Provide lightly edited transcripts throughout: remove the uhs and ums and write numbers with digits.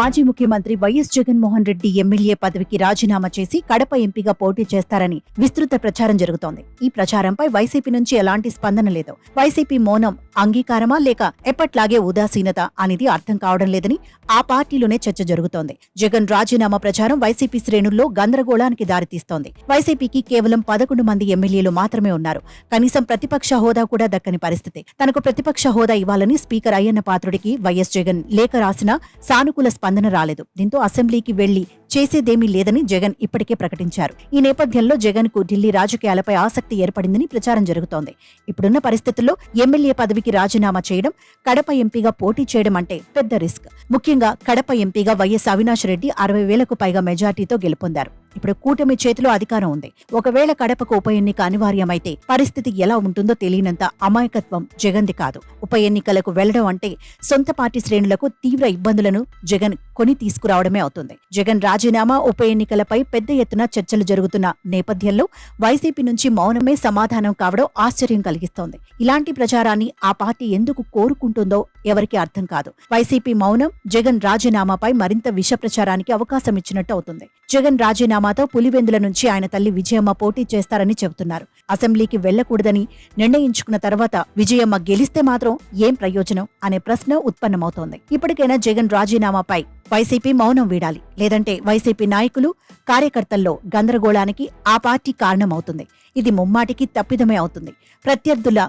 మాజీ ముఖ్యమంత్రి YS Jaganmohan Reddy MLA పదవికి రాజీనామా చేసి కడప ఎంపీగా పోటీ చేస్తారని విస్తృత ప్రచారం జరుగుతోంది. ఈ ప్రచారంపై వైసీపీ నుంచి ఎలాంటి స్పందన లేదు. వైసీపీ మౌనం అంగీకారమా లేక ఎప్పట్లాగే ఉదాసీనత అనేది అర్థం కావడం లేదని ఆ పార్టీలోనే చర్చ జరుగుతోంది. జగన్ రాజీనామా ప్రచారం వైసీపీ శ్రేణుల్లో గందరగోళానికి దారితీస్తోంది. వైసీపీకి కేవలం 11 మంది ఎమ్మెల్యేలు మాత్రమే ఉన్నారు. కనీసం ప్రతిపక్ష హోదా కూడా దక్కని పరిస్థితి. తనకు ప్రతిపక్ష హోదా ఇవ్వాలని స్పీకర్ అయ్యన్న పాత్రుడికి వైఎస్ జగన్ లేఖ రాసినా సానుకూల స్పందన రాలేదు. దీంతో అసెంబ్లీకి వెళ్లి చేసేదేమీ లేదని జగన్ ఇప్పటికే ప్రకటించారు. ఈ నేపథ్యంలో జగన్ కు ఢిల్లీ రాజకీయాలపై ఆసక్తి ఏర్పడిందని ప్రచారం జరుగుతోంది. ఇప్పుడున్న పరిస్థితుల్లో ఎమ్మెల్యే పదవికి రాజీనామా చేయడం, కడప ఎంపీగా పోటీ చేయడం అంటే పెద్ద రిస్క్. ముఖ్యంగా కడప ఎంపీగా వైఎస్ అవినాష్ రెడ్డి 60,000కు పైగా మెజార్టీతో గెలుపొందారు. ఇప్పుడు కూటమి చేతిలో అధికారం ఉంది. ఒకవేళ కడపకు ఉప ఎన్నిక అనివార్యమైతే పరిస్థితి ఎలా ఉంటుందో తెలియనంత అమాయకత్వం జగన్ది కాదు. ఉప ఎన్నికలకు వెళ్లడం అంటే సొంత పార్టీ శ్రేణులకు తీవ్ర ఇబ్బందులను జగన్ కొని తీసుకురావడమే అవుతుంది. జగన్ రాజీనామా, ఉప ఎన్నికలపై పెద్ద ఎత్తున చర్చలు జరుగుతున్న నేపథ్యంలో వైసీపీ నుంచి మౌనమే సమాధానం కావడం ఆశ్చర్యం కలిగిస్తోంది. ఇలాంటి ప్రచారాన్ని ఆ పార్టీ ఎందుకు కోరుకుంటుందో ఎవరికీ అర్థం కాదు. వైసీపీ మౌనం జగన్ రాజీనామాపై మరింత విష ప్రచారానికి అవకాశం ఇచ్చినట్టు అవుతుంది. జగన్ రాజీనామాతో పులివెందుల నుంచి ఆయన తల్లి విజయమ్మ పోటీ చేస్తారని చెబుతున్నారు. అసెంబ్లీకి వెళ్లకూడదని నిర్ణయించుకున్న తర్వాత విజయమ్మ గెలిస్తే మాత్రం ఏం ప్రయోజనం అనే ప్రశ్న ఉత్పన్నమవుతోంది. ఇప్పటికైనా జగన్ రాజీనామాపై వైసీపీ మౌనం వీడాలి. లేదంటే వైసీపీ నాయకులు, కార్యకర్తల్లో గందరగోళానికి ఆ పార్టీ కారణమవుతుంది. ఇది ముమ్మాటికి తప్పిదమే అవుతుంది. ప్రత్యర్థుల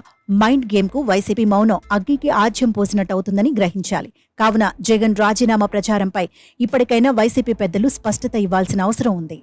మైండ్ గేమ్ కు వైసీపీ మౌనం అగ్గికి ఆజ్యం పోసినట్టు అవుతుందని గ్రహించాలి. కావున జగన్ రాజీనామా ప్రచారంపై ఇప్పటికైనా వైసీపీ పెద్దలు స్పష్టత ఇవ్వాల్సిన అవసరం ఉంది.